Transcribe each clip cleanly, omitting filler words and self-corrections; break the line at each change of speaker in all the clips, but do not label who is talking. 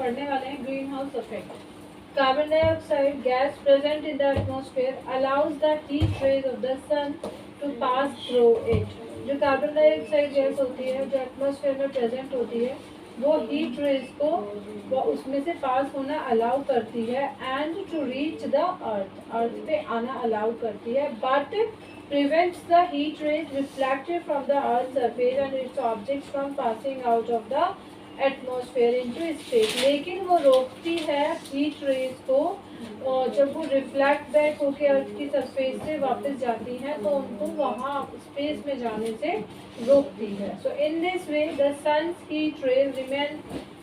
पढ़ने वाले हैं greenhouse effect. Carbon dioxide gas present in the atmosphere allows the heat rays of the sun to pass through it. जो carbon dioxide gas होती है जो atmosphere में present होती है वो हीट रेज को वो उसमें से पास होना अलाउ करती है and to reach the earth पे आना अलाउ करती है, but prevents the heat rays reflected from the earth's surface and its objects from passing out of the atmosphere into space। लेकिन वो रोकती है हीट रेज को और जब वो रिफ्लेक्ट बैक होके अर्थ की सरफेस से वापस जाती हैं तो उनको वहाँ स्पेस में जाने से रोकती है। So in this way the sun's heat rays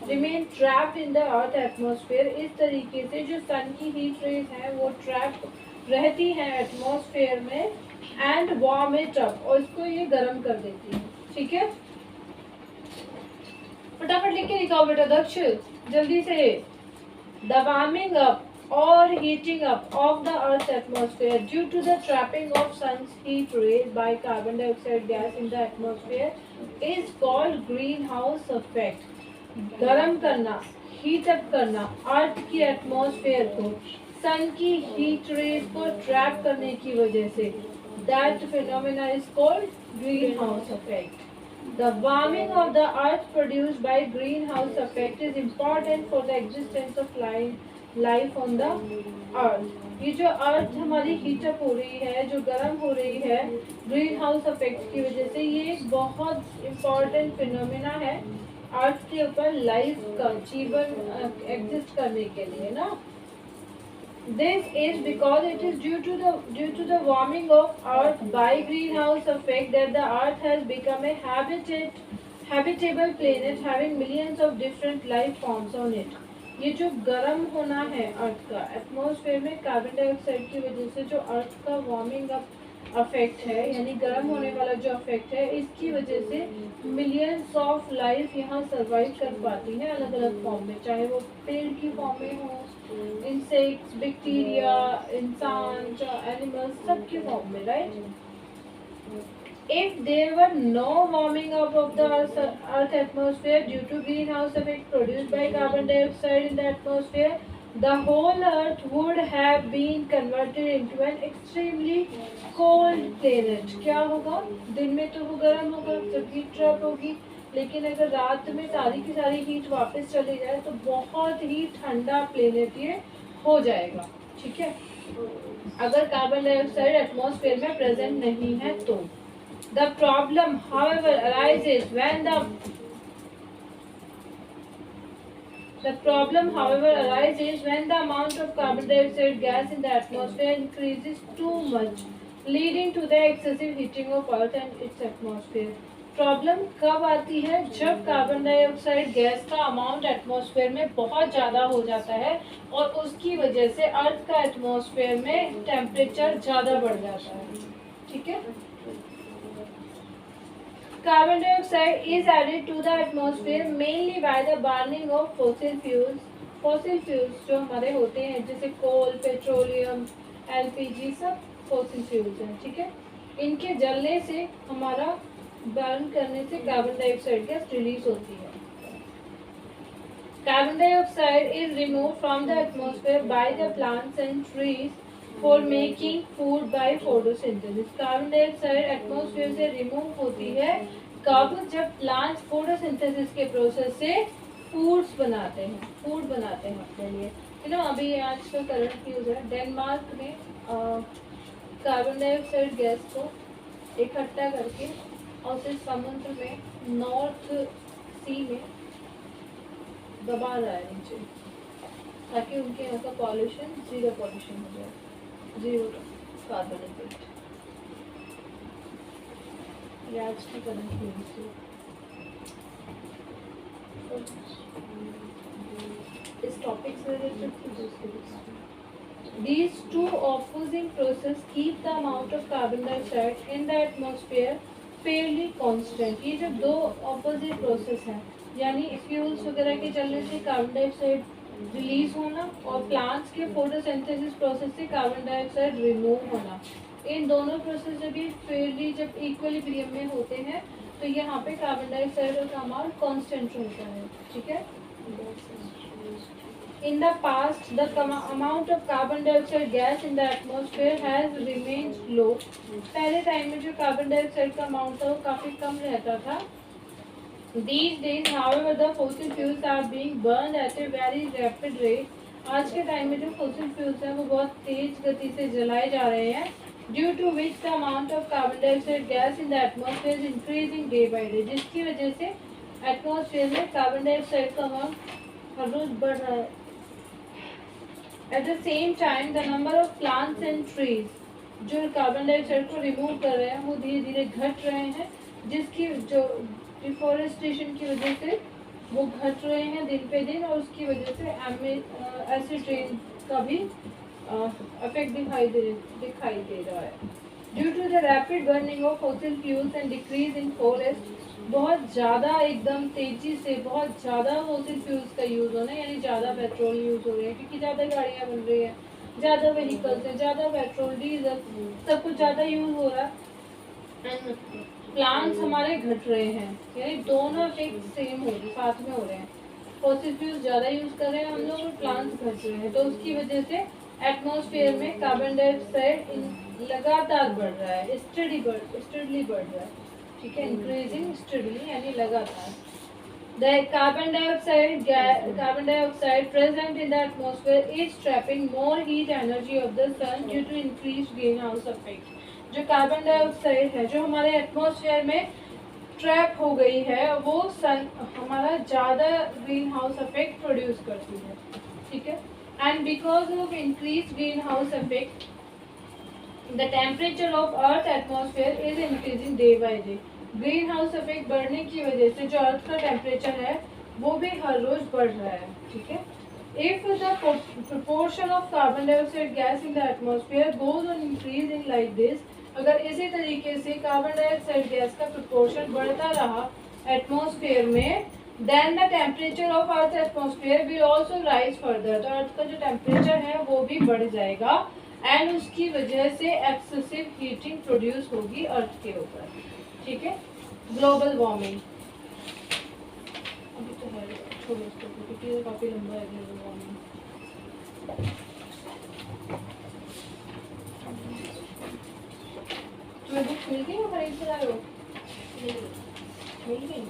remain trapped in the earth atmosphere. इस तरीके से जो सन की हीट रेज हैं वो ट्रैप रहती हैं एटमॉस्फेयर में एंड वार्म इट अप, और इसको ये गर्म कर देती है। ठीक है, फटाफट लिख के दिखाओ बेटा दक्ष जल्दी से। The warming up or heating up of the Earth's atmosphere due to the trapping of sun's heat rays by carbon dioxide gas in the atmosphere is called greenhouse effect। गर्म करना, हीट अप करना अर्थ की atmosphere को सन की heat raise को trap करने की वजह से, that phenomena is called green house effect. The warming of the earth produced by greenhouse effect is important for the existence of life on the earth। ये जो अर्थ हमारी हीटअप हो रही है, जो गर्म हो रही है ग्रीन हाउस इफेक्ट की वजह से, ये एक बहुत इम्पॉर्टेंट फिनोमेना है अर्थ के ऊपर लाइफ का, जीवन एग्जिस्ट करने के लिए ना। This is because it is due to the warming of earth by greenhouse effect that the earth has become a habitable planet having millions of different life forms on it। ये जो गर्म होना है अर्थ का एटमॉस्फेयर में carbon dioxide की वजह से, जो अर्थ का वार्मिंग अप अफेक्ट है यानी गर्म होने वाला जो अफेक्ट है, इसकी वजह से मिलियंस ऑफ लाइफ यहाँ सरवाइव कर पाती है अलग अलग फॉर्म में, चाहे वो पेड़ की फॉर्म में हो, इंसेक्ट्स, बैक्टीरिया, इंसान, एनिमल्स, सब के फॉर्म में, right. If there were no warming up of the earth atmosphere due to greenhouse effect produced by carbon dioxide in the atmosphere, the whole earth would have been converted into an extremely cold planet। क्या होगा, दिन में तो वो गर्म होगा जब heat trap होगी, लेकिन अगर रात में सारी की सारी हीट वापस चली जाए तो बहुत ही ठंडा प्लेनेट ये हो जाएगा। ठीक है, अगर कार्बन डाइऑक्साइड एटमॉस्फेयर में प्रेजेंट नहीं है तो। The problem, however, arises when the amount of carbon dioxide gas in the atmosphere increases too much, leading to the excessive heating of Earth and its atmosphere। Problem कब आती है, जब carbon dioxide gas का amount atmosphere में बहुत ज़्यादा हो जाता है और उसकी वजह से अर्थ का एटमॉस्फेयर में टेम्परेचर ज़्यादा बढ़ जाता है। ठीक है, Carbon dioxide is added to the atmosphere mainly by the burning of fossil fuels। fossil fuels जो हमारे होते हैं जैसे कोल, पेट्रोलियम, एलपीजी, सब fossil fuels हैं। ठीक है, इनके जलने से, हमारा बर्न करने से कार्बन डाइऑक्साइड गैस रिलीज होती है। Carbon dioxide is removed from the atmosphere by the plants and trees for making food by photosynthesis। Carbon dioxide atmosphere से रिमूव होती है कब, जब प्लांट्स फोटोसिंथेसिस के प्रोसेस से फूड बनाते हैं अपने लिए। अभी आज का करंट न्यूज़ है, डेनमार्क में कार्बन डाइऑक्साइड गैस को इकट्ठा करके और फिर समुद्र में नॉर्थ सी में दबा रहा है नीचे, ताकि उनके यहाँ का पॉल्यूशन जीरो पॉल्यूशन हो जाए, जीरो कार्बन इफेक्ट। ये आज की करंट न्यूज़ है। इस टॉपिक से related These two opposing processes keep the amount of carbon dioxide in the atmosphere fairly constant। ये जब दो opposite process हैं, यानी फ्यूल्स वगैरह के चलने से कार्बन डाइऑक्साइड रिलीज होना और प्लांट्स के फोटोसिंथेसिस प्रोसेस से कार्बन डाइऑक्साइड रिमूव होना, इन दोनों प्रोसेस जब ये फेयरली जब इक्विलिब्रियम में होते हैं तो यहाँ पे कार्बन डाइऑक्साइड का अमाउंट कांस्टेंट रहता है। ठीक है, In the past, the amount of carbon dioxide gas in the atmosphere has remained low. पहले टाइम में जो कार्बन डाइऑक्साइड का अमाउंट था वो काफी कम रहता था. These days, however, the fossil fuels are being burned at a very rapid rate. आज के टाइम में जो fossil fuels हैं वो बहुत तेज गति से जलाए जा रहे हैं. Due to which the amount of carbon dioxide gas in the atmosphere is increasing day by day. जिसकी वजह से एटमॉस्फेयर में कार्बन डाइऑक्साइड का अमाउंट हर रोज बढ़ रहा है. At the same time, the number of plants and trees जो carbon dioxide को रिमूव कर रहे हैं वो धीरे धीरे घट रहे हैं, जिसकी जो डिफॉरेस्टेशन की वजह से वो घट रहे हैं दिन पे दिन, और उसकी वजह से एसिड रेन का भी इफेक्ट दिखाई दे रहा है. Due to the rapid burning of fossil fuels and decrease in forest, बहुत ज़्यादा एकदम तेजी से बहुत ज़्यादा फॉसिल फ्यूल्स का यूज़ होना, यानी ज़्यादा पेट्रोल यूज़ हो रहे हैं क्योंकि ज़्यादा गाड़ियाँ बन रही हैं, ज़्यादा व्हीकल्स हैं, ज़्यादा पेट्रोल डीजल सब कुछ ज़्यादा यूज़ हो रहा है. एंड प्लांट्स हमारे घट रहे हैं, यानी दोनों इफेक्ट सेम हो रहे साथ में हो रहे हैं. फॉसिल फ्यूल्स ज़्यादा यूज़ कर रहे हैं हम लोग और प्लांट्स घट रहे हैं, तो उसकी वजह से एटमॉस्फेयर में कार्बन डाइऑक्साइड लगातार बढ़ रहा है, स्टडी बढ़ रहा है. ठीक है, इंक्रीजिंग स्टडीली यानी लगातार. The carbon dioxide present in the atmosphere is trapping more heat energy of the sun due to increased greenhouse effect. जो कार्बन डाइऑक्साइड है जो हमारे एटमॉस्फेयर में ट्रैप हो गई है वो सन हमारा ज़्यादा ग्रीन हाउस इफेक्ट प्रोड्यूस करती है. ठीक है, and because of increase green house effect the temperature of earth atmosphere is increasing day by day. Green house effect बढ़ने की वजह से जो अर्थ का टेम्परेचर है वो भी हर रोज बढ़ रहा है. ठीक है, if the proportion of carbon dioxide gas in the atmosphere goes on increasing like this, अगर इसी तरीके से कार्बन डाइऑक्साइड गैस का प्रोपोर्शन बढ़ता रहा एटमॉस्फेयर में, then the temperature of earth atmosphere will also rise further. तो अर्थ का जो टेम्परेचर है वो भी बढ़ जाएगा एंड उसकी वजह से एक्सेसिव हीटिंग प्रोड्यूस होगी अर्थ के ऊपर. ठीक है, ग्लोबल वार्मिंग अभी तो है, छोड़ो इसको क्योंकि ये काफी लंबा है. ग्लोबल वार्मिंग तुम्हें बुक मिल गई या खरीद कर आए हो? मिल गई.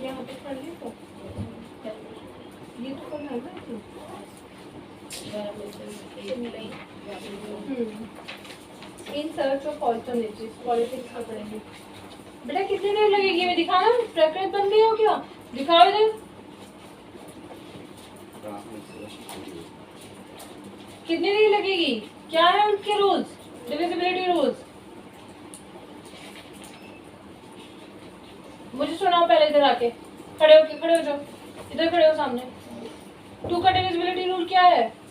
यहाँ पे पढ़ ली तो ये तो पढ़ना है ना. In search of alternatives politics का पढ़ेंगे. बेटा कितनी देर लगेगी? मैं दिखाना प्रकृत बन गई हो क्या? दिखाओ इधर. कितनी देर लगेगी? क्या है उनके रूल्स, डिविजिबिलिटी रूल्स? मुझे सुनाओ पहले. इधर आके खड़े हो जाओ, इधर खड़े हो सामने. 2 का डिविजिबिलिटी रूल क्या है?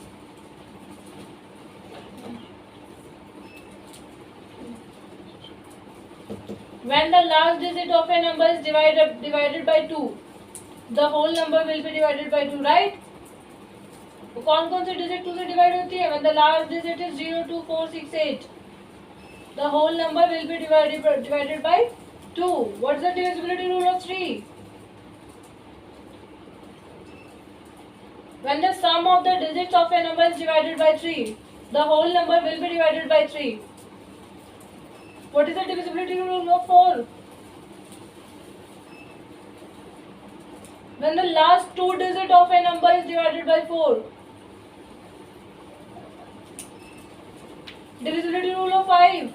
When the last digit of a number is divided by 2, the whole number will be divided by 2, right? तो कौन से डिजिट 2 से डिवाइड होती है? When the last digit is 0, 2, 4, 6, 8, the whole number will be divided by 2. What's the divisibility rule of 3? When the sum of the digits of a number is divided by 3, the whole number will be divided by 3. What is the divisibility rule of 4? When the last 2 digits of a number is divided by 4. Divisibility rule of 5.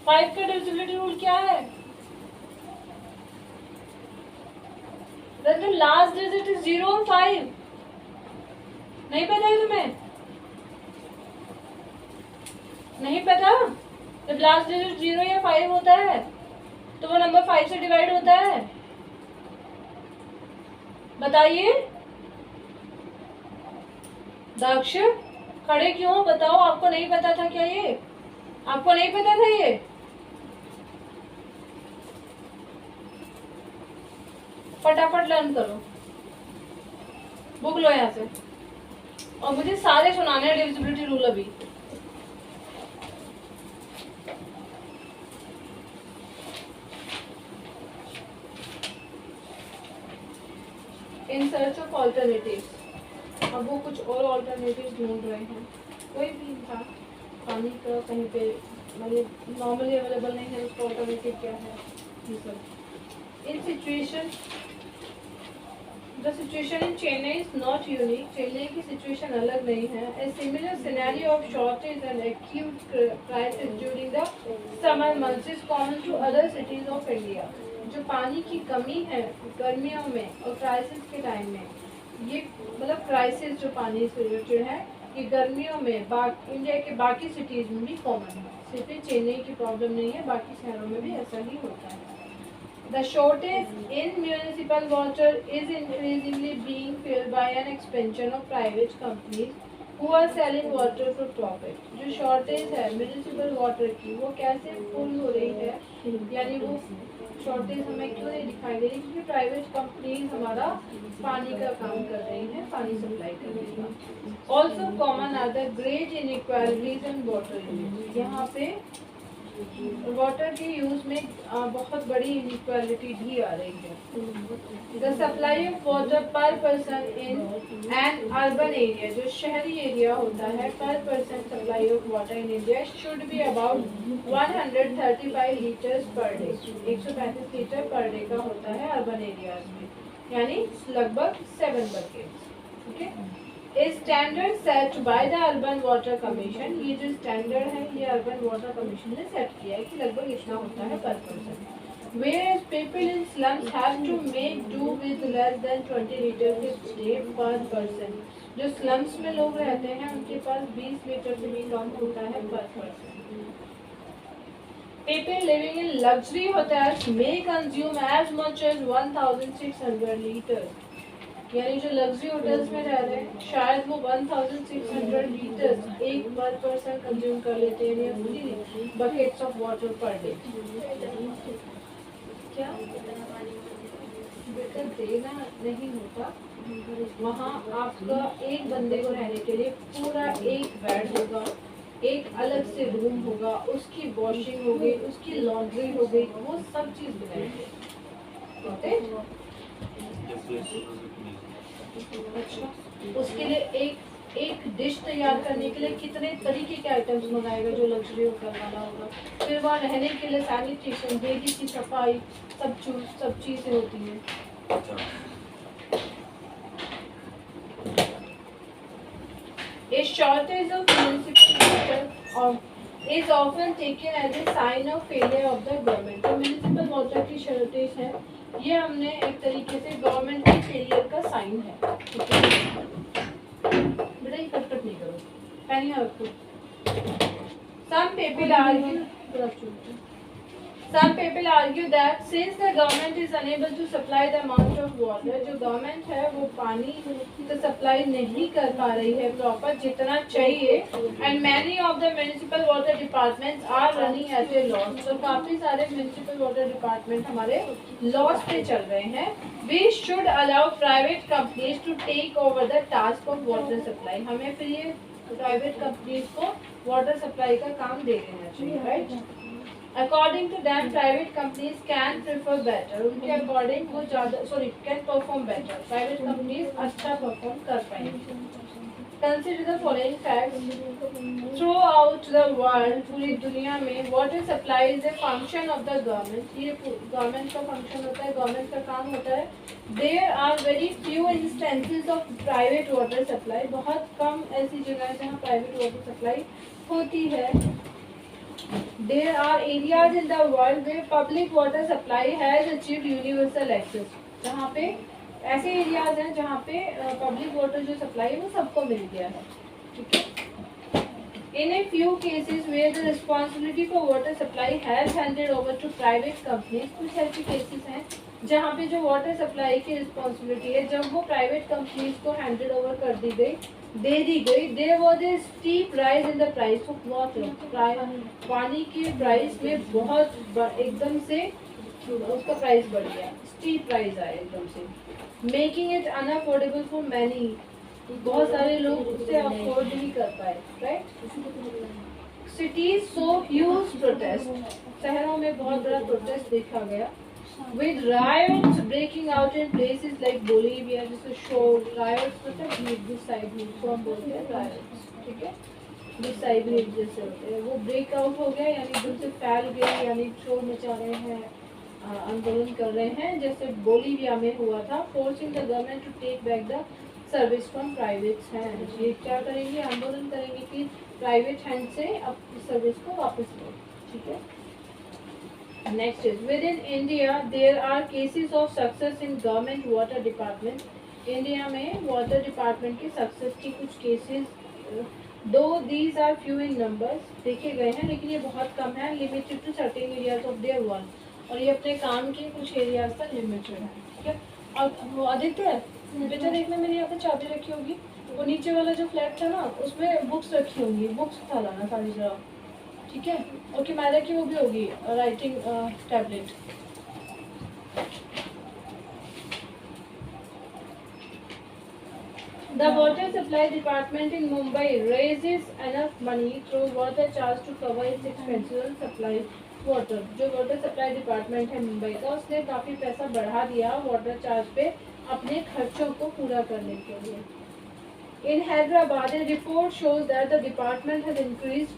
5 का divisibility rule क्या है? When the last digit is 0 और 5. नहीं पता है तुम्हें? नहीं पता? जब लास्ट डिजिट 0 या 5 होता है तो वो नंबर 5 से डिवाइड होता है. बताइए. दक्ष खड़े क्यों? बताओ. आपको नहीं पता था क्या? ये आपको नहीं पता था? ये फटाफट लर्न करो, बुक लो यहाँ से। और मुझे सारे सुनाने हैं डिविजिबिलिटी रूल अभी। इन सर्च ऑफ ऑल्टरनेटिव्स, अब वो कुछ और ऑल्टरनेटिव ढूंढ रहे हैं। कोई भी था पानी का कहीं पे मतलब नॉर्मली अवेलेबल नहीं है, उसका ऑल्टरनेटिव क्या है ये सब। In situation the situation in Chennai is not unique, Chennai की सिचुएशन अलग नहीं है। A similar scenario of shortage and acute crisis during the summer months is common to other cities of India. जो पानी की कमी है गर्मियों में और क्राइसिस के टाइम में, ये मतलब क्राइसिस जो पानी से रिलेटेड है ये गर्मियों में इंडिया के बाकी सिटीज में भी कॉमन है, सिर्फ चेन्नई की प्रॉब्लम नहीं है, बाकी शहरों में भी ऐसा ही होता है। The shortage in municipal water is increasingly being filled by an expansion of private companies who are selling water for profit. जो shortage है municipal water की वो कैसे full हो रही है, यानी वो shortage हमें क्यों नहीं दिखाई दे रही, क्योंकि प्राइवेट कंपनीज हमारा पानी का काम कर रही हैं, पानी सप्लाई कर रही है। Also common are the great inequalities in water use। यहाँ पे वाटर के यूज में बहुत बड़ी इनइक्वालिटी भी आ रही है। द सप्लाई ऑफ वाटर पर person in an urban area, जो शहरी एरिया होता है, पर person supply of water in India should be about 135 litres per day. 135 litre per day का होता है अर्बन एरियाज में, यानी लगभग 7 बकेट्स। ठीक है, standard set by the urban water commission, ये जो स्टैंडर्ड है ये अर्बन वाटर कमीशन ने सेट किया है कि लगभग इतना होता है पर person. Whereas people in slums have to make do with less than 20 liters a day per person। जो स्लम्स में लोग रहते हैं उनके पास 20 लीटर से भी कम होता है पर person. People living in luxury hotels may consume as much as 1,600 liters। यानी जो लग्जरी होटल्स में रह रहे हैं शायद वो 1,600 लीटर्स एक पर पर्सन कंज्यूम कर लेते हैं, यानी buckets of water per day. क्या बेटा देना नहीं होता, वहाँ आपका एक बंदे को रहने के लिए पूरा एक बेड होगा, एक अलग से रूम होगा, उसकी वॉशिंग हो गई, उसकी लॉन्ड्री हो गई, वो सब चीज बनाएंगे। अच्छा, उसके लिए एक डिश तैयार करने के लिए कितने तरीके के आइटम्स मंगाएगा जो लग्जरी होटल वाला होगा। फिर वहाँ रहने के लिए सैनिटेशन, बेबी की सफाई, सब चीजें होती हैं। A shortage of municipal water is often taken as a sign of failure of the government। तो म्यूनिसिपल वाटर की शॉर्टेज है, ये हमने एक तरीके से गवर्नमेंट के फेलियर का साइन है। बेटा ये कट नहीं करो, पेन यहाँ रखो। Some people argue that since the government is unable to supply the amount of water, जो गवर्नमेंट है वो पानी तो सप्लाई नहीं कर पा रही है प्रॉपर जितना चाहिए, and many of the municipal water departments are running at a loss। तो काफी सारे municipal water department हमारे लॉस पे चल रहे हैं। We should allow private companies to take over the task of water supply। हमें फिर ये प्राइवेट कंपनीज को वाटर सप्लाई का काम दे देना चाहिए, right. According to them, private companies can prefer better। उनके अकॉर्डिंग वो ज़्यादा can perform better। Private companies अच्छा परफॉर्म कर पाएंगे। Consider the following facts। Throughout the world, पूरी दुनिया में water supply is a function of the government। ये गवर्नमेंट का फंक्शन होता है, गवर्नमेंट का काम होता है। There are very few instances of private water supply। बहुत कम ऐसी जगह है जहाँ private water supply होती है। There are areas in the world where public water supply has achieved universal access। जहाँ पे ऐसे एरियाज हैं जहाँ पे पब्लिक वाटर जो सप्लाई है वो सबको मिल गया है। ठीक है, In a few cases where the responsibility for water supply has handed over to private companies, कुछ ऐसे केसेस हैं जहाँ पे जो वाटर सप्लाई की रिस्पॉन्सिबिलिटी है जब वो प्राइवेट कंपनीज को हैंडेड ओवर कर दी गई, दे दी गई, there was a steep rise in the price of water. पानी के प्राइस में बहुत एकदम से उसका प्राइस बढ़ गया, स्टीप प्राइस आया एकदम से, making it unaffordable for many, बहुत सारे लोग उससे अफोर्ड नहीं कर पाए, right. Cities so huge protest, शहरों में बहुत बड़ा प्रोटेस्ट देखा गया, with riots breaking out in places like Bolivia, जैसे शो riots मतलब this side में तो हम बोलते हैं riots, ठीक है, this side में जैसे होते हैं वो ब्रेक आउट हो गया, यानी एकदम से फैल गया, यानी शोर मचा रहे हैं, आंदोलन कर रहे हैं, जैसे बोलीविया में हुआ था, forcing the government to take back the service from private hand. ये क्या करेंगे, आंदोलन करेंगे कि प्राइवेट हैंड से अपनी सर्विस को वापस लो, ठीक है। Next is within India there are cases of success in government water department. India में water department की success की कुछ cases, though these are few in numbers, देखे गए हैं, लेकिन ये बहुत कम है, limited to certain areas of their work, और ये अपने काम के कुछ areas पर limited है, ठीक है। और वो आदित्य बेटा देखना, मेरी यहाँ पे चाबी रखी होगी, वो नीचे वाला जो फ्लैट था ना उसमें बुक्स रखी होंगी, बुक्स उठा लाना सारी जगह, ठीक है। और किमारा की वो भी होगी writing tablet. The water supply department in Mumbai raises enough money through water charge to cover its expenses on supply water. जो water supply department है मुंबई का, उसने काफी पैसा बढ़ा दिया water charge पे अपने खर्चों को पूरा करने के लिए। In Hyderabad, a report shows that the department has increased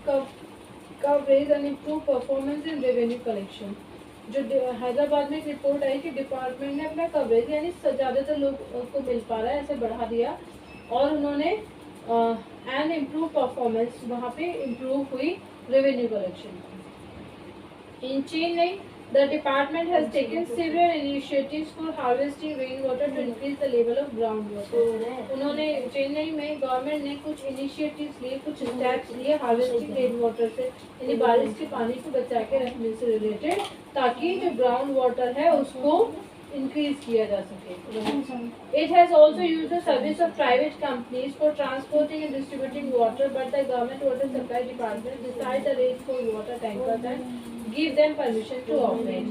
coverage and improve performance in revenue collection. जो हैदराबाद में एक रिपोर्ट आई कि डिपार्टमेंट ने अपना कवरेज यानी ज़्यादातर लोग को मिल पा रहा है ऐसे बढ़ा दिया, और उन्होंने एंड इम्प्रूव परफॉर्मेंस, वहाँ पे इम्प्रूव हुई revenue collection. In Chennai the department has taken several initiatives for harvesting rainwater to increase the level of groundwater. उन्होंने चेन्नई में गवर्नमेंट ने कुछ इनिशिएटिव्स लिए, कुछ स्टेप्स लिए हार्वेस्टिंग रेन वाटर से, यानी बारिश के पानी को बचा के रखने से रिलेटेड, ताकि जो ग्राउंड वाटर है उसको इंक्रीज किया जा सके। It has also used the service of private companies for transporting and distributing water, but the government water supply department decide the rates for water tankers and give them permission to operate.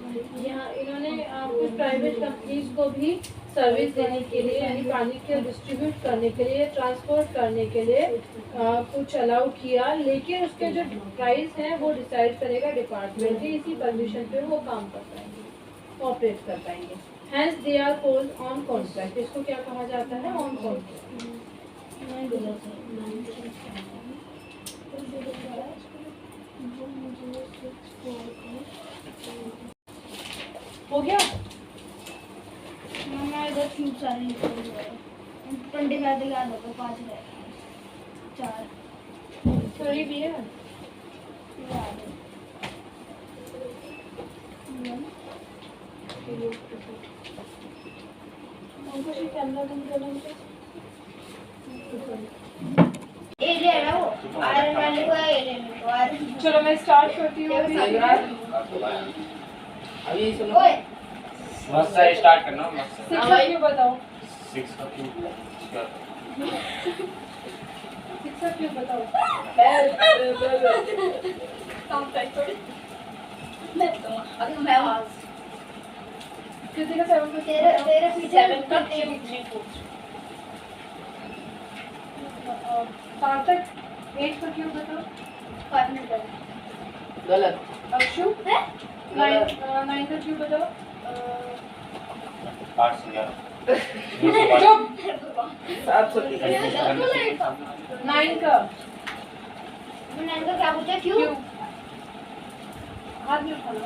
यहाँ इन्होंने कुछ private companies को भी service देने के लिए, यानी पानी के डिस्ट्रीब्यूट करने के लिए, ट्रांसपोर्ट करने के लिए कुछ अलाउ किया, लेकिन उसके जो प्राइस हैं वो डिसाइड करेगा डिपार्टमेंट ही, इसी परमिशन पे वो काम कर पाएंगे, ऑपरेट कर पाएंगे। Hence they are called on contract. इसको क्या कहा जाता है, ऑन कॉन्ट्रैक्ट। हो गया
मैं इधर क्यूब सारे निकल गए, 25 दिखा दो तो 5 रहे, 4
थोड़ी भी है कैमरा बंद करना
एरिया है ना वो आयरन वाले को एरिया में तो आयरन।
चलो मैं स्टार्ट करती हूँ।
अभी सुनो,
ओए
मस्त से स्टार्ट करना, मस्त से।
6 का क्यों बताओ,
6 का क्यों?
6 का क्यों बताओ।
अभी मैं आवाज
किसी का 7 का
तेरे पीछे
7 का 3 4
सार्थक 8 का क्यों बताओ।
5 मिनट
गलत।
अक्षु
है
9 का क्यों बताओ।
8 से 11
चुप।
7
9 का
मैंने तो क्या पूछा क्यों?
क्यों हाथ में उठाना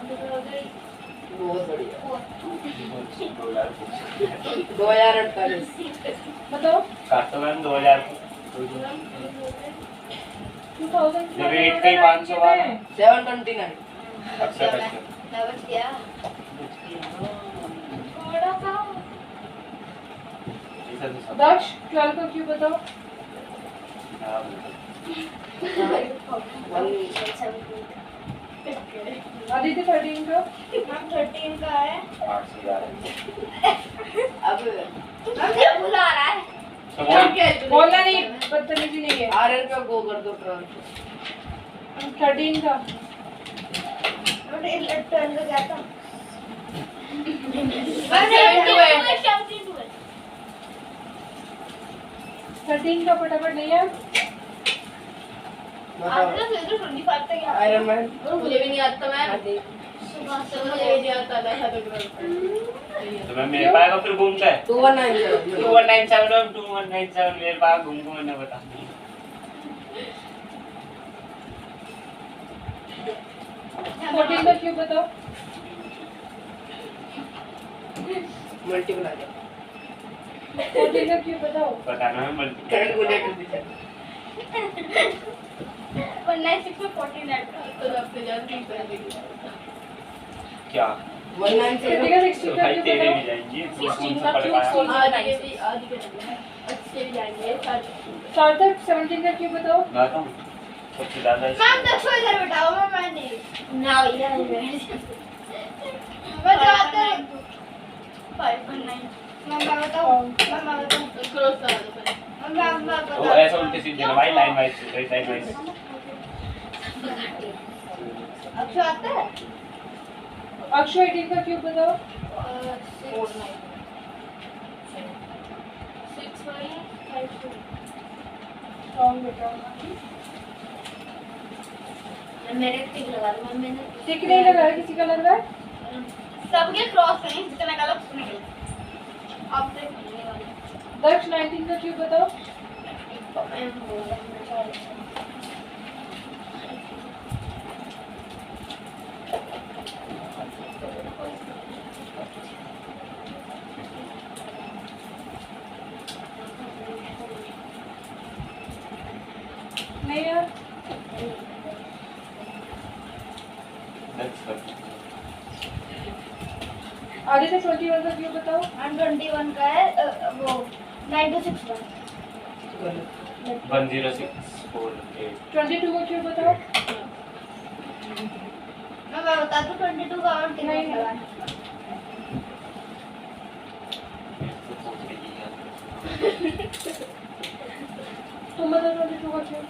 बहुत बढ़िया। 2048
बताओ।
कार्टोग्राम 2000
जब
8 का 500 आ 729 अच्छा
मैं बच गया थोड़ा सा।
दक्ष 12 का क्यों बताओ। आदित्य 13 का।
हम 13 का है।
8 से 11
अब हम क्या बुला रहा है?
बोलना नहीं, बदतमीजी नहीं है।
आरएल पे गो कर दो।
13 का।
हमने टर्न का क्या था?
13 का फटाफट नहीं है।
आयरन मैन
मुझे भी नहीं आता मैं मुझे भी नहीं आता था
तो मैं मेरे पास फिर घूमता है
2197
2197 और 2197 मेरे पास घूम घूम मैंने बता
14 का क्यूब बताओ।
मल्टीपल आ गया
14 का क्यूब बताओ।
बताना है मल्टी
कैलकुलेटर भी चल
196 में 14 ऐड कर।
तो सबसे ज्यादा नहीं कर देगी
क्या
197
का 16 का
भाई
क्यूब
तेरे भी
बताओ।
जाएंगे
16 का क्यूब आगे भी अच्छे भी जाएंगे
सार्थक 17 का क्यूब बताओ।
बताता हूँ सबसे ज्यादा
मैम 10 को इधर बैठाओ मैंने
ना भैया
मैं जाता हूं
519
मम्मा बताओ मम्मा बताओ
क्रॉस करा दो पहले
मम्मा
वो
बताओ
ऐसा उल्टे सीधे ना भाई लाइन वाइज
अच्छा आता है
अक्षु 18 का क्यूब बताओ।
6
रॉन्ग बताओ।
मेरे टिक लगा दो मैंने
टिक नहीं लगा है, किसी का लग रहा है?
सबके क्रॉस करें जितना का लोग सुनेंगे अब तक नहीं वाले
दक्ष 19 का क्यूब बताओ। नहीं यार। आदित्य 21 का क्यूब बताओ।
121 का है वो 9261
1064
22 का क्यूब बताओ।
मैं बता दूं 22 का और
नहीं, नहीं।
लगा
तुम बताओ 22 का क्यूब।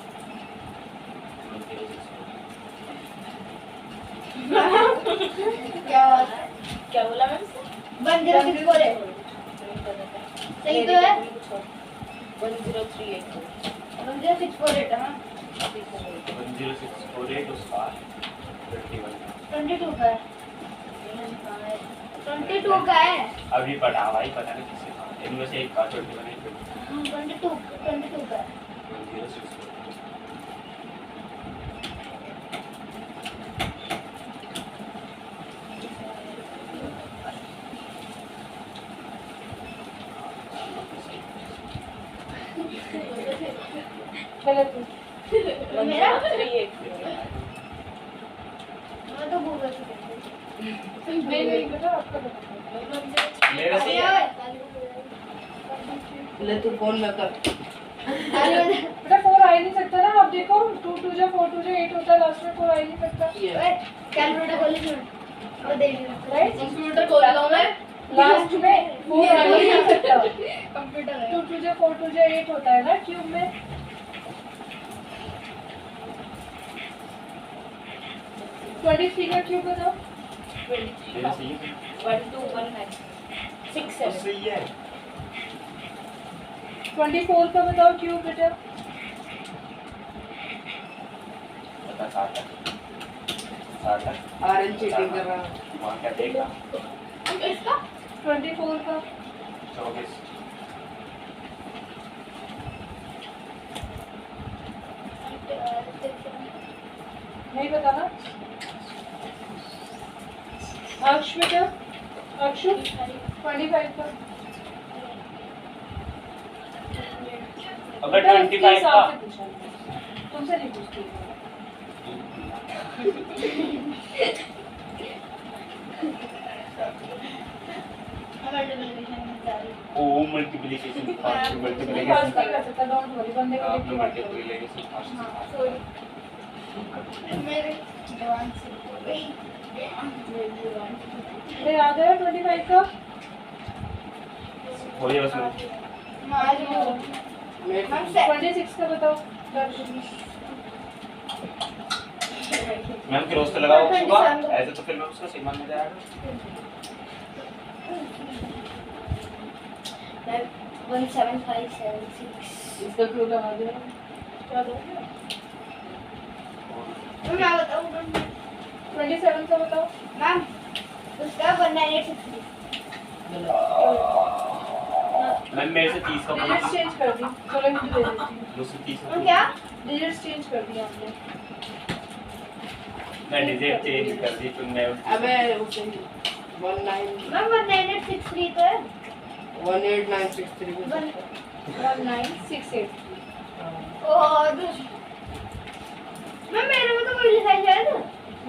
क्या बात है
क्या बोला मैंने
1064 है सही तो है
1038
1064 है
10648 उसका 21
22 का है 22 का है
अभी पढ़ा भाई पता नहीं किससे कहा इनमें से एक का 21
22 का है
1064
गलत है।
मेरा
138
मैं तो भूल गई
नहीं नहीं बेटा आपका बताओ।
मेरे से
ले तू फोन में कर
बेटा 4 आ ही नहीं सकता ना। आप देखो 2 2 जा 4 2 जा 8 होता है, लास्ट में 4 आ ही नहीं सकता।
ये
कैलकुलेटर खोली सुन और देख
राइट
कंप्यूटर खोल रहा हूं मैं
लास्ट में 4 आ ही नहीं सकता।
कंप्यूटर है
2 2 जा 4 2 जा 8 होता है ना क्यूब में। ट्वेंटी थ्री का क्यूब बताओ।
मेरे से ये
1219 67
सही है
24 का बताओ क्यूब बेटा।
पता साटा
आरएन चीटिंग कर रहा है
वहाँ क्या देखा
इसका
24 का
24
नहीं बताना। अक्ष बेटा अक्षु 25 का।
अगर
बेटा, इसके
25
हिसाब
का
से पूछा है। तुमसे नहीं पूछती हूँ।
ओ मल्टीप्लिकेशन फास्ट
नहीं
मल्टीप्लिकेशन
फर्स्ट नहीं कर सकता, डोंट वरी, बंदे को देख
आपने
के बात करो।
मल्टीप्लिकेशन फास्ट
मेरे जवान से हो गई
अरे याद है 25 का।
हो गया उसमें
मैम से
26 का बताओ।
मैम क्रॉस तो लगाओ सुबह ऐसे तो फिर मैं उसका सीमा में जाएगा
17576
इसका क्यों लगा दिया?
क्या दोगे?
मैं बताऊँ
27 का बताओ।
मैम उसका 19863
मैम मेरे से 30 का
डिजिट्स
पूछ
चेंज कर दी, चलो मुझे दे देती हूँ।
मुझसे 30 का
और
पूछ।
क्या
डिजिट्स चेंज कर दिया हमने।
मैं डिजिट चेंज कर दी तो मैं
अबे उसे 19
मैम 19863 तो है
18963 को
1968।
और मैम मेरे में तो कोई लिखा है शायद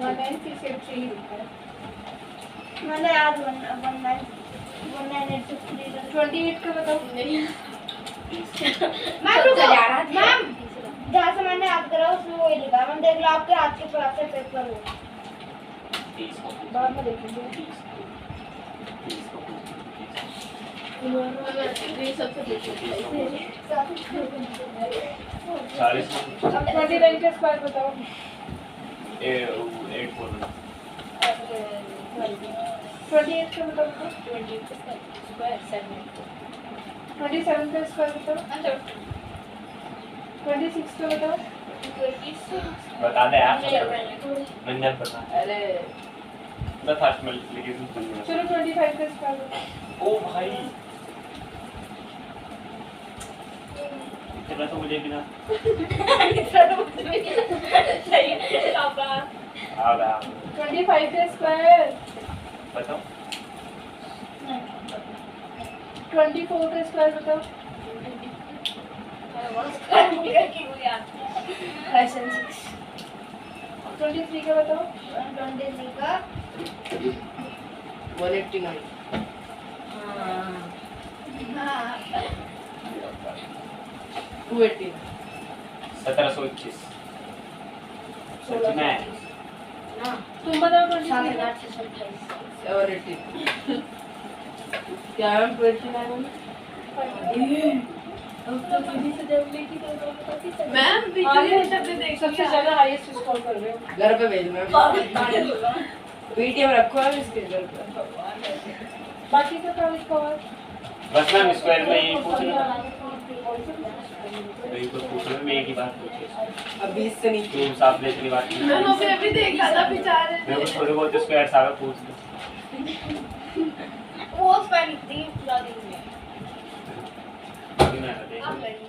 19683 लिखा है।
मैंने याद 19863
28 का बताओ।
मैम रुको मैम जहाँ से मैंने याद करा उसमें वही लिखा है। मैम देख लो आपके हाथ के पास से पेपर हो
30 का पूछ।
बाद में देखेंगे।
30 का पूछ। चालीस का पूछ।
अब 29 का स्क्वायर बताओ।
841
28 का बताओ। 27 का स्क्वायर बताओ। 26 का बताओ।
बता दे यार मैंने पता
अरे
मैं फर्स्ट मल्टीप्लिकेशन सुन रहा
चलो 25 का स्क्वायर बताओ।
ओ भाई इतना तो मुझे भी ना आ रहा
25 का स्क्वायर।
बताओ
24 का स्क्वायर बताओ। 23 का बताओ।
23 का
189 280
1721 सच में
तुम बताओ 23 का।
780 क्या है 29 मैम
सबसे ज्यादा हाईएस्ट स्कोर कर रहे हो।
घर पे भेज मैम पेटीएम रखो है इसके घर पे
बाकी का काम इसका और
बस मैम स्क्वायर में यही पूछ रहा था तो पूछ रहा मैं एक ही बात पूछी
अब 20 से नीचे
तुम साफ देखने बात नहीं
अभी देखा था बेचारे
मैं कुछ थोड़े बहुत स्क्वायर सारा पूछ लो
वो स्पेल दी पूरा दिन में
अभी मैं देख
अब
लूं।
लगी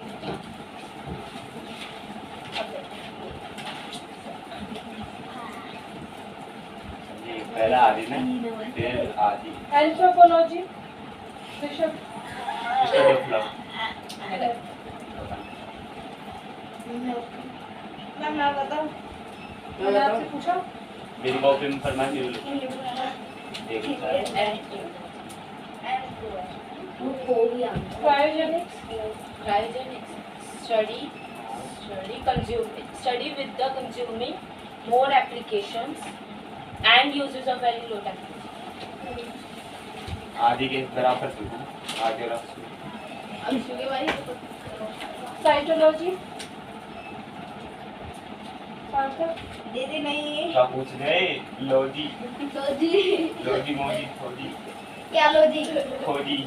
ये पहला आदि ना फिर आदि
एंथ्रोपोलॉजी विषय
स्टडी ऑफ लव
मैम मैं बताऊँ
मैंने आपसे पूछा।
मेरी कॉपी में फरमाइश नहीं मिली एक
cryogenics
Study with the consuming more applications and uses of very low technology.
आदि के बराबर थी ना आगे रख
साइटोलॉजी
दीदी नहीं
क्या पूछ रहे लोजी
लोजी
लोजी मोजी खोजी
क्या लोजी
खोजी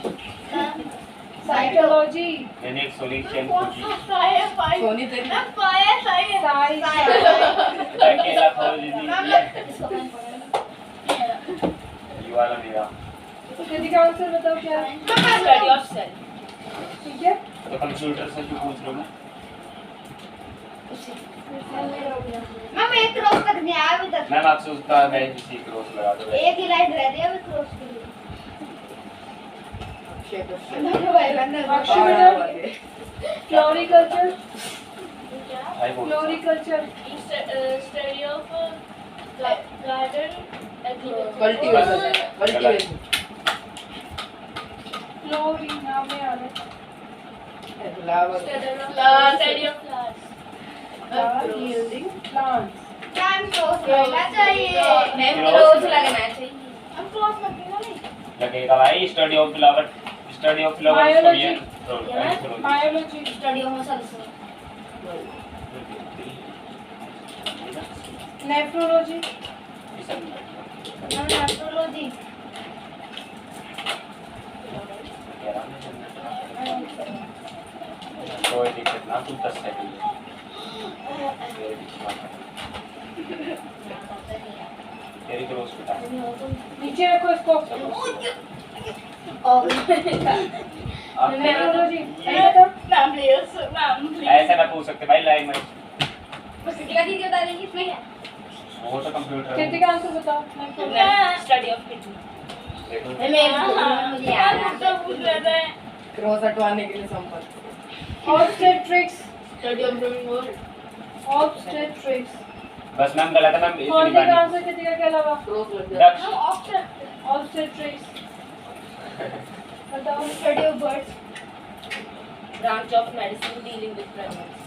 साइटोलॉजी
मैंने एक सॉल्यूशन खोजी
सोनी तेरी
अकेला खोजी नहीं ये वाला मेरा
कृति का आंसर बताओ क्या है।
Study of cell.
ठीक है
तो कंप्यूटर से क्यों पूछ रहे हो ना
मैम एक क्रॉस तक नहीं आया अभी तक
मैम आपसे उसका मैं किसी क्रॉस लगा दो
एक ही लाइन रह रही है अभी क्रॉस के लिए
अक्षय क्वेश्चन
भाई बंदा
फ्लोरिकल्चर
भाई बोल
floriculture
Study of garden agriculture.
Cultivation cultivation
flori नाम में आ रहा है।
Flower
Study of flowers.
yielding plants
time cross रहना चाहिए
मैम
Close
लगना चाहिए.
हम क्रॉस मत देना नहीं
लगेगा भाई study of flower study of flower
Biology.
Biology
biology
Study of cells.
Nephrology
ma'am astrology
आप खुद 10 सेकंड तेरी क्रॉस बता
नीचे रखो इसको
आप
मेट्रोलॉजी ऐसा
नाम प्लीज नाम प्लीज
ऐसा ना पूछ सकते भाई लाइन में
बस क्या दीदी बता देंगी इसमें क्या
वो तो कंप्यूटर है
कृतिका आंसर बताओ
स्टडी ऑफ किडनी.
देखो
मुझे याद है
तो पूछ लेते हैं
क्रॉस हटवाने के लिए संपर्क.
ऑब्स्टेट्रिक्स
स्टडी ऑफ ड्राइंग और
ऑब्स्टेट्रिक्स
बस मैम गलत है मैम
कौन
इतनी
सा
बार
आंसर कृतिका के अलावा
क्रॉस लग गया.
दक्ष
हम ऑप्शन
ऑब्स्टेट्रिक्स बताओ
study of birds
Branch of medicine dealing with pregnancy.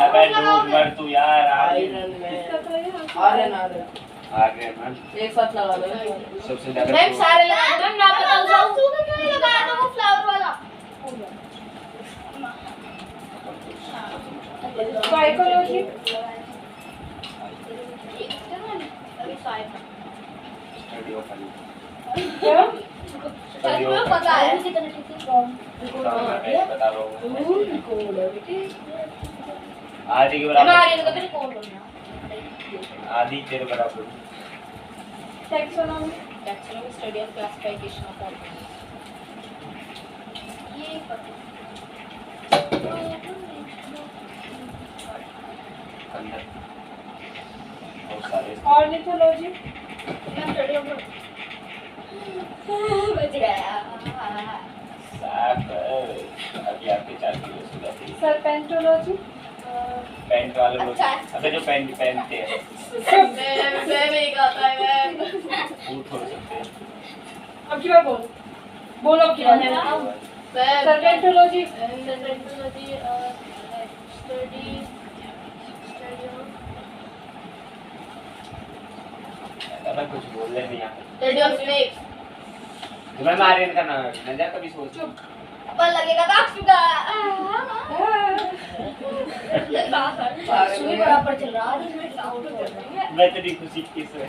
अबे डूब मर तू यार
आयरन में
इसका तो ये
आयरन आयरन
आगे मैम
एक साथ लगा दो.
सबसे ज्यादा
मैम सारे लगा
मैम ना बताओ सब तूने क्यों नहीं लगाया था वो फ्लावर वाला
साइकोलॉजी
अभी शायद
स्टडी ऑफ
क्या
स्टडी ऑफ
पता है
बता रहा हूँ आदि के बराबर
हमारे को तेरे कौन बोलना
आदि तेरे बराबर
taxonomy
Taxonomy study of classification of organisms.
ये पता
अंदर बहुत सारे
ऑर्निथोलॉजी
मैं स्टडी ऑफ बच गया
साफ अभी आपके 4 किलो हो जाती है
सरपेंटोलॉजी
पैंट वाले लोग
अच्छा।
अबे जो पैंट पहनते हैं
मैं भी कहता है मैं
वो थोड़े सकते हैं
अब की बार बोलो बोलो अब की बार सरपेंटोलॉजी
सरपेंटोलॉजी स्टडी
अबे कुछ बोल ले नहीं यहाँ
स्टडी ऑफ स्नेक्स
तुम्हें मारियन का नाम है जा कभी सोच
पर लगेगा तो आपका
सुई
बराबर चल रहा है इसमें आउट हो रही है
मैं तेरी खुशी किस है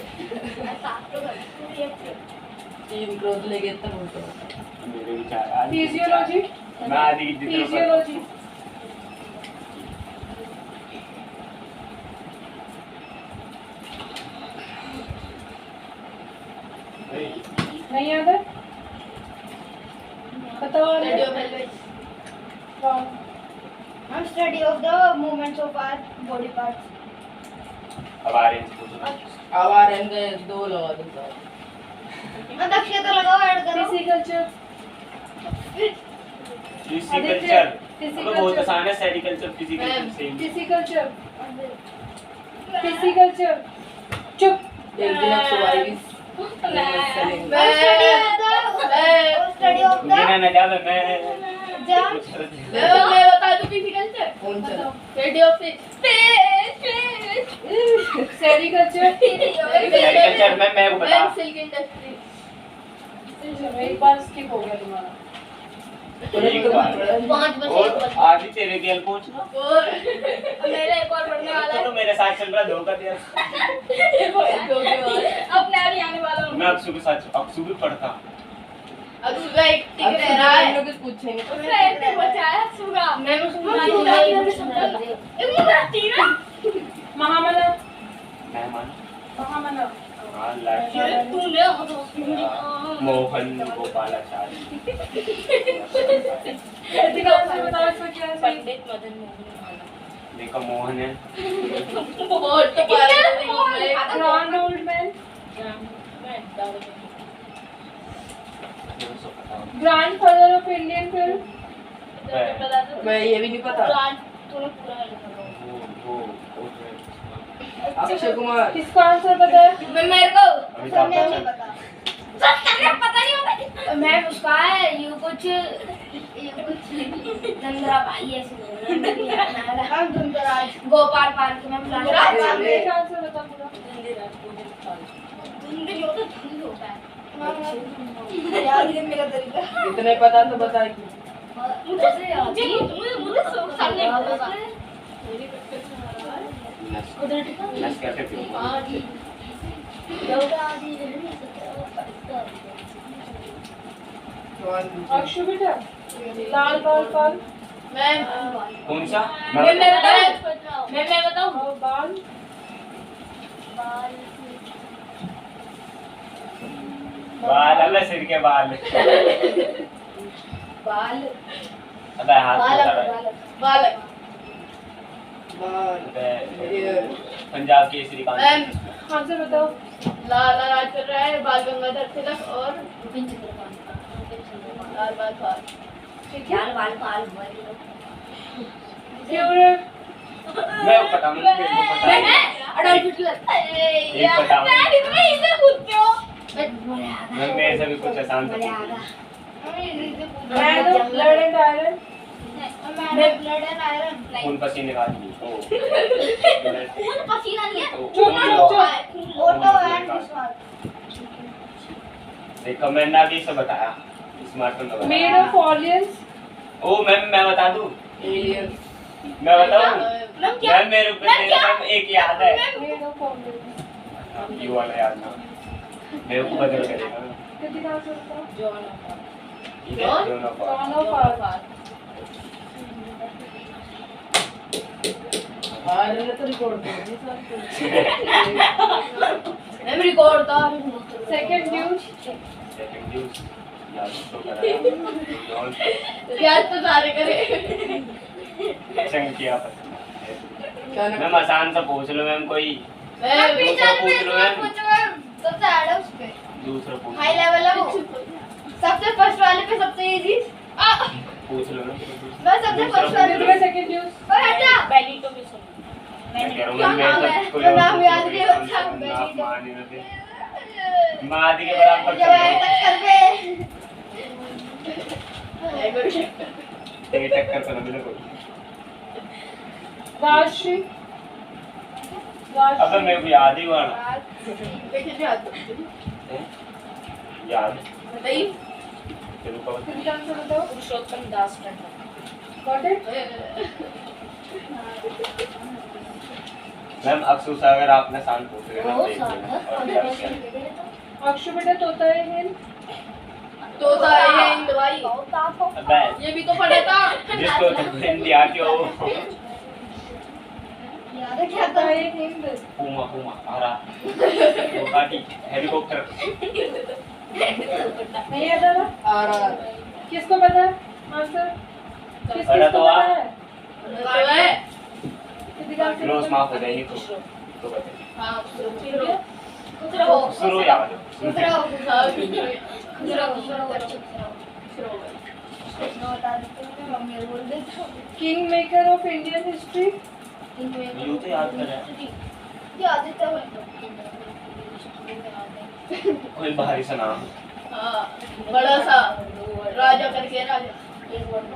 तीन क्रॉस लेके तब होता.
मेरे विचार आज
फिजियोलॉजी
मैं आदि की जितने
फिजियोलॉजी नहीं याद है बताओ
स्टडी ऑफ हेलमेट
Wrong.
हम study of the movements of our body parts
अब आ रहे हैं
अब आ रहे हैं दो लगा दो सर.
दक्षिण तो लगाओ ऐड करो
फिजिकल्चर
फिजिकल्चर
Physiculture.
अब बहुत आसान है सेरिकल्चर फिजिकल्चर सेम
फिजिकल्चर फिजिकल्चर चुप
एक दिन अब survive
स्टडी ऑफ द
मेरा ना जावे मैं
जम
मैं बता दूं फिजिकल्चर
कौन सा
स्टडी ऑफ
सेरिकल्चर
सेरिकल्चर मैं को बता
सिल्क इंडस्ट्री
एक बार स्किप हो गया तुम्हारा
एक बार
5 बजे
और आज ही तेरे गेल पूछना
और मेरा एक और बढ़ने वाला है
तो मेरे साथ चल रहा धोखा दिया
अब मैं भी आने वाला हूँ
मैं अक्सू के साथ अक्सू भी पढ़ता
अब सुबह एक
अब
टिक रह रहा है
लोग कुछ पूछेंगे
उसने एक टिक बचाया सुबह
मैं
महामना
मेहमान
महामना
हाँ लाइफ
तूने
मोहन गोपालाचार्य
कृतिका आंसर बताओ इसका क्या है सही?
पंडित मदन मोहन मालवीय.
देखो मोहन है
बहुत तो
grand old man grandfather of Indian film
मैं ये भी नहीं पता.
तूने पूरा
वो
अक्षय कुमार.
किसको आंसर पता है
मेरे को
अमिताभ
नहीं
बच्चन
पता
पता नहीं होता
मैं उसका है ये कुछ चंद्रा भाई ऐसे हम धुंधराज गोपाल पार्क में
इसका आंसर बता पूरा
धुंध जो होता है धुंध होता है
यार ये मेरा तरीका
इतने पता तो बताइए.
मुझे सामने
नस कैसे पीऊंगा
अक्षु बेटा लाल बाल पाल
मैम
कौन सा?
मैं बताऊं
और बाल
बाल, अबे सिर के बाल।
बाल
अबे हाथ
बाल
उठा रहा है।
बाल
अबे, पंजाब केसरी कौन सा?
मैम
आंसर बताओ।
लाला राज कर रहा है बाल गंगाधर तिलक और लाल बाल पाल।
ठीक है।
लाल बाल पाल
फेवरेट
मैं पता नहीं, मेरे को पता है।
अडल्ट हिटलर
एक बताओ।
इतने इसे पूछते हो
मैं मेरे से भी कुछ आसान सा पूछो।
Man of blood and iron
blood and iron
खून पसीने का आदमी। ओ
खून पसीना नहीं है
तो
चुप
खून
चुप
लो।
चुप
ओटो एंड स्मार्ट
देखो मैंने अभी से बताया, स्मार्ट में बताया।
मेड ऑफ ऑलियंस
ओ मैं बता दूं, मैं बताऊं।
मैम क्या
मैम मेरे ऊपर मैम एक याद है,
मेड ऑफ ऑलियंस
ये वाला याद ना मेरे को बदल करेगा।
कितनी का आंसर बताओ।
जॉन
ठीक है, दोनों को।
John of arc
ma'am record था
सेकंड न्यूज
सेकंड न्यूज़ याद तो करा।
याद तो सारे करे
चंकिया पसंद है। मैम आसान सा पूछ लो मैम, कोई
मैम
दूसरा पूछ लो मैम,
सबसे हार्ड है उसपे
दूसरा पूछ
हाई
लो।
लेवल है वो सबसे फर्स्ट वाले पे सबसे इजी
पूछ लो मैम।
मैं सबसे
दूसरा
फर्स्ट वाले
पूछ
पे
लो।
सेकंड न्यूज
और हटा
बेनिटो भी सुन
मैं कह रहा हूँ
क्या
मैम,
नाम
मेरे
है?
तो कोई
तो
और
नाम
पूछ
याद
लो,
नहीं
कोई
होता,
नाम
बेनिटो।
मान ही ना दे। मादी के बराबर
जब आया
चल
टक्कर पे
तेरी टक्कर पर मिले कोई।
राष्ट्रीय
अबे मेरे को याद ही वाला याद
बताइए
चलो कहो।
कितनी का आंसर बताओ।
पुरुषोत्तम Das Tandon
got it.
Ma'am अफसोस अगर आपने शान पूछ रहे ना देख लेना और क्या क्या।
अक्षु बेटा तोता है हिंद
तो है हिंद भाई
अबे
ये भी तो पढ़ा था
जिसको तो हिंदी आती हो
याद है क्या
तोता
था
है हिंद
पूमा पूमा हरा वो काटी हेलीकॉप्टर।
नहीं आता ना। किसको पता है आंसर। किसको
अरे तो
पता
आप।
है।
तो है
कितनी का आंसर
क्लोज
बताओ।
माफ हो जाएगी तो बताइए।
हाँ
ठीक है।
शुरू याद हो।
दूसरा हो मम्मी बोल दे
king maker of Indian history.
यू तो याद कर रहा है
याद है तो
कोई बाहरी सा नाम।
हाँ बड़ा सा राजा करके राजा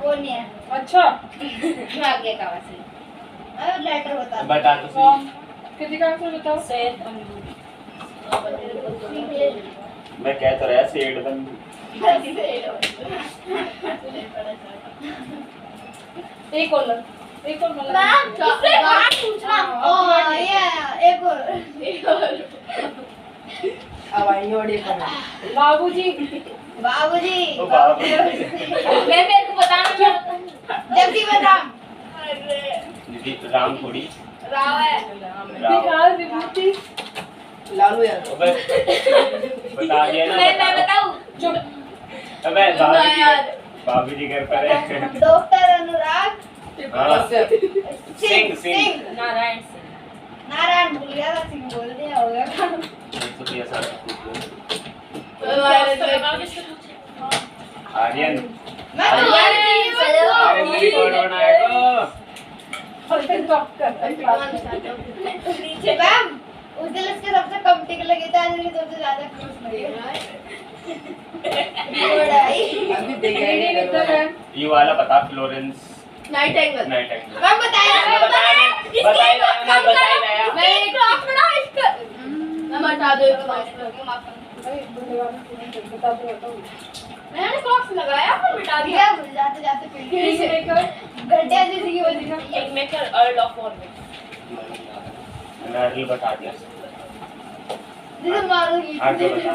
वो नहीं है
अच्छा
भाग्य का वैसे
अरे लेटर बता
बता तो
कौन।
सही।
कितनी का आंसर बताओ।
सैयद बंधु
मैं कह तो रहा सेठ बंधु।
एक और मतलब
मैम इससे बात पूछना
ओ ये एक और
बाबूजी।
बाबूजी
ओ बाबू
मैं मेरे को बताना
जल्दी बता
दीदी राम थोड़ी
राव है
राम।
बिहार विभूति।
अबे बता दिया ना
मैं
बता।
बताऊं
चुप।
अबे बाबू जी घर पर है।
डॉक्टर अनुराग
हाँ।
सिंह
सिंह।
नारायण सिंह
नारायण भूल गया था सिंह बोल दिया होगा
तो ये सारा कुछ
किससे पूछे
आर्यन
मैं
अरे मेरी कौन बनाएगा।
डॉक्टर।
मैम उस दिन इसके सबसे कम टिक लगे थे आज इसके सबसे ज्यादा खुश लगे
लेडी विद द मैन।
ये वाला बता Florence
night angle
night angle.
Ma'am बताया
मैं एक क्लास में ना इसका
मैं हटा दो एक बार
अरे बुढ़वा ने बता दो बताओ।
मैंने क्लास लगाया पर मिटा दिया
दिया भूल जाते जाते
किंग
पीढ़ी
मेकर।
घंटे जैसे की वजह से
किंगमेकर अर्ल ऑफ ऑर्बिट
मैंने बता दिया।
जिसे मारूंगी
हाँ, तो बता।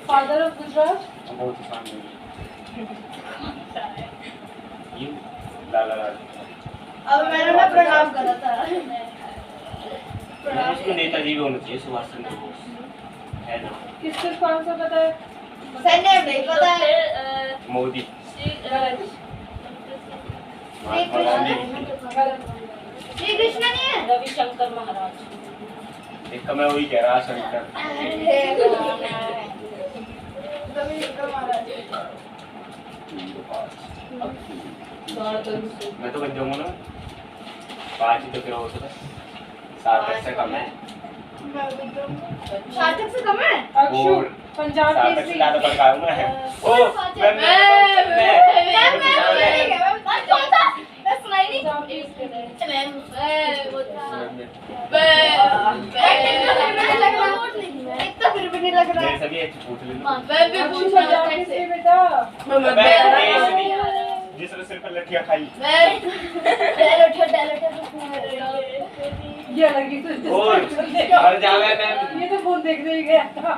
Father of Gujarat.
बहुत आसान है। यू लाला
अब मैंने ना प्रणाम करा था।
उसको नेताजी भी होना चाहिए, सुभाष चंद्र बोस है ना।
किसको कौन सा पता है?
सैन्य नहीं पता है।
मोदी,
श्री
महात्मा गांधी,
श्री कृष्ण नहीं है।
रविशंकर महाराज।
एक का मैं वही कह रहा शंकर। मैं तो बन जाऊंगा ना, 5 ही तो क्या हो सकता है, 7 से कम है।
सार्थक से कम है।
अक्षु पंजाब
7 से
केसरी।
ज्यादा पढ़ पाया हूं मैं। ओ
इतना फिर भी नहीं लग रहा।
मेरे सभी अच्छे पूछ ले।
अक्षु पंजाब केसरी बेटा।
जिसने सिर पर लठियां खाई।
ये लगी तुझे।
और मर जावे मैं।
ये तो फोन देखने ही गया था।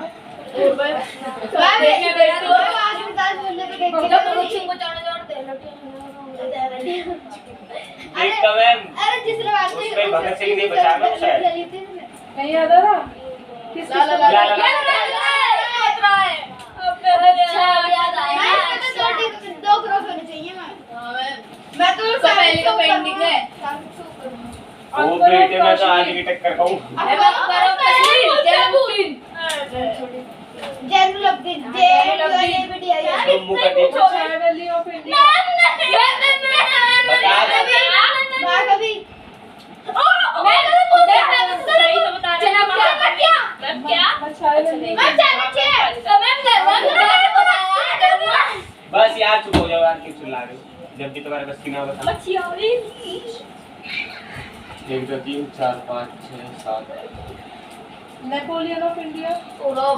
देख का मैं
अरे जिसने बात की
उसमें भगत सिंह ने बचा लो शायद।
नहीं याद आ रहा? किस
ला ला ला
दो क्रॉस होने चाहिए। मैं तो पहले का पेंडिंग है।
वो बेटे मैं तो आज की टक्कर खाऊं।
जैनुलब्दीन
तो मुंह का देखो।
चाय वैली ऑफ इंडिया।
बता दे।
महाकवि
चाय वैली।
बस यार चुप हो जाओ यार, क्यों चिल्ला रहे हो? जब भी तुम्हारे बस की ना बता। 1 2 3 4 5 6 7।
Napoleon of India.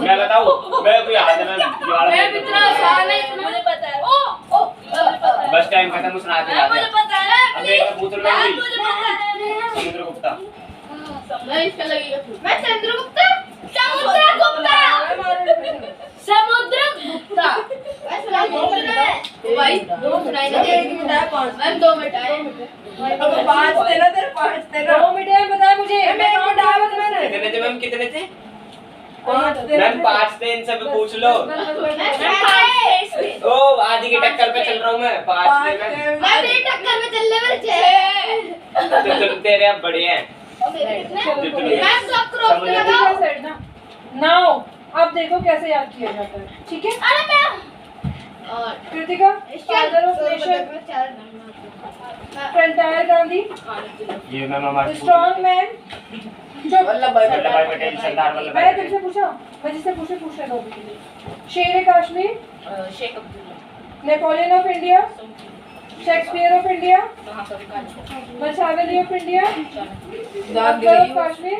मैं बताऊं? मैं कोई याद ना जुगाड़
मैं
नहीं
इतना आसान है, मुझे पता है।
बस टाइम खत्म, सुना के
मुझे पता है।
अब मेरे को पूछ लो
यार,
कोई।
मुझे पता है।
समुद्रगुप्ता।
मैं इसका लगेगा।
मैं चंद्रगुप्त
समुद्रगुप्ता। भाई दो सुनाई दे। मैम 2 मिनट आए।
5 तेरा 5 तेरा
2 मिनट बताया मुझे। मैं काउंट डाला था मैंने।
कितने थे मैम, कितने थे?
5 तेरा
मैम 5 थे, इन सब पूछ लो। ओ आधी की टक्कर पे चल रहा हूँ मैं। 5 थे मैम।
मैं मेरी टक्कर में चलने वाले छे।
तो तेरे अब बड़े हैं।
मैं सब क्रॉस पे लगाओ।
नाउ अब देखो कैसे याद किया जाता है, ठीक है?
अरे मैं
Kritika, father of nation, frontier Gandhi,
ये मैम हमारे
स्ट्रॉन्ग मैन। जो
वल्लभ भाई पटेल, सरदार वल्लभ भाई
मैं
पटेल।
तुमसे पूछा, मैं जिससे पूछे पूछ लेना अभी के लिए। शेर Kashmir,
Sheikh Abdullah.
Napoleon of India, Shakespeare of India,
महाकवि कालिदास।
मचावेली ऑफ इंडिया,
दाद
अकबर ऑफ कश्मीर,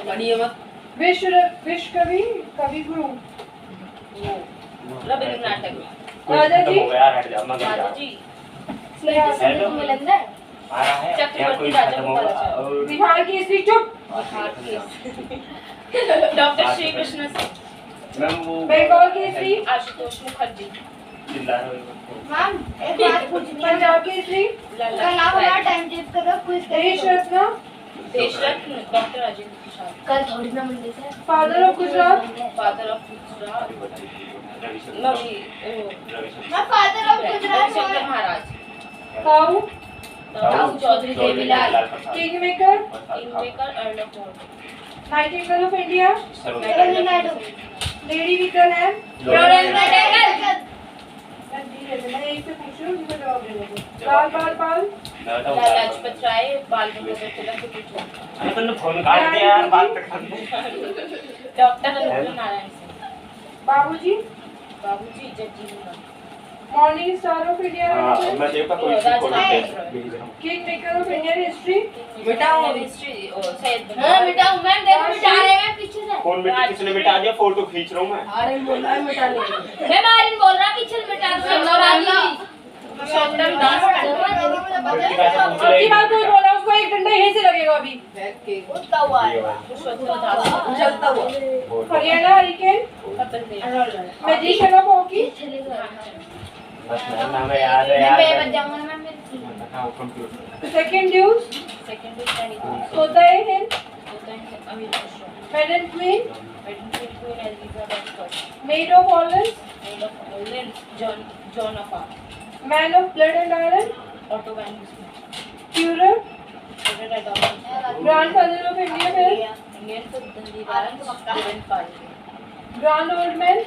बढ़िया मत
विश्व कवि कवि गुरु,
रविंद्रनाथ टैगोर।
राजा
खत्म
जी।
हो गया यार, हट जाओ मत
राजा
जाओ।
जी।
हेलो
मिलंदा
आ रहा है या कोई खत्म होगा और
बिहार की स्त्री चुप,
डॉक्टर श्री कृष्ण सिंह।
मैम वो
बंगाल की स्त्री,
आशुतोष मुखर्जी।
चिल्ला रहे हो।
मैम एक बात पूछनी है।
पंजाब की स्त्री,
कल आप हमारा टाइम चेक करो, क्विज
देश
करो।
रत्न,
देशरत्न डॉक्टर राजेंद्र प्रसाद।
कल थोड़ी ना मंडे से।
Father of Gujarat,
father of Gujarat. नवी
मैं फादर ऑफ गुजरात
रविशंकर महाराज।
काऊ,
Tau Chaudhary Devilal.
King maker,
kingmaker earl of Morgan.
Nightingale of India,
Sarojini Naidu.
Lady विकल है।
लोरेंद्र टैगोर।
मैं एक से पूछ रही हूँ, मुझे जवाब देने दो। लाल बाल पाल,
लाला लाजपत राय। बाल गंगाधर तिलक के पुत्र।
अरे तुमने फोन काट दिया यार, बात तक कर दे।
डॉक्टर अनुकूल नारायण सिंह।
बाबूजी,
बाबूजी Jagjivan Ram.
Morning star of India,
हां मैं देखा कोई
राजा
फोन
राय।
भेज रहा हूं।
King maker of Indian history,
मिटाओ
हिस्ट्री सैयद
हां मिटाऊं मैम, देखो मिटा रहे हैं पीछे से।
फोन में किसने मिटा दिया, फोटो खींच रहा हूं मैं।
अरे बोला है मिटा ले
मैं मारिन बोल रहा पीछे से मिटा दो।
आपकी बात कोई बोला, उसको एक डंडा यहीं से लगेगा अभी।
बैठ के
उठता हुआ है।
पुरुषोत्तम दास।
चलता हुआ
Haryana hurricane,
Kapil Dev.
Magician of hockey,
बस नाम है याद है यार।
मैं बच जाऊंगा ना मैम।
हाँ computer
Second use.
Second is Danny.
Sota Hind.
Pen and Queen.
Queen.
Elizabeth first.
Maid of Orleans.
Maid of Orleans, John of Arc.
Man of Blood and Iron.
Otto van Bismarck.
Führer.
Federer Adolf.
Grandfather of Indian Film.
Indian film Dandivaraj, Devin Palme.
Grand Old Man.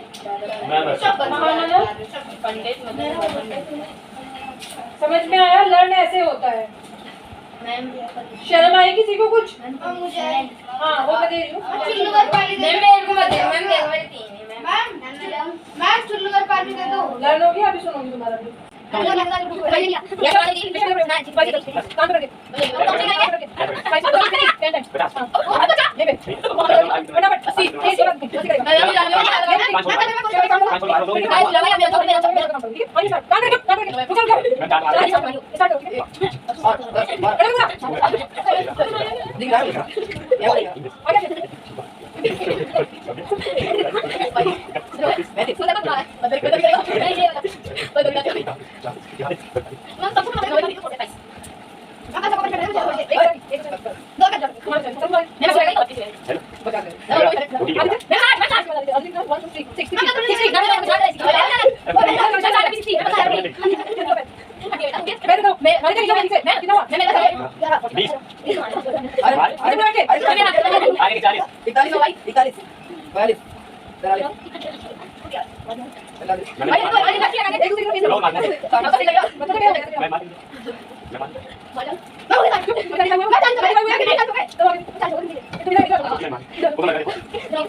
मैं बस
महामना.
पंडित मदन मोहन नेहरू.
समझ में आया? Learn ऐसे होता है. शर्म आई किसी को कुछ?
मुझे
हाँ वो मैं दे रही हूँ.
चुल्लू कर पानी दे
मेरे को मत दे, मैम मेरे को तीन है मैम।
मैम चुल्लू कर पानी दे दो
लर्न हो गया. अभी सुनोगी तुम्हारा भी. काम करके. फटाफट.
No.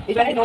It's very no.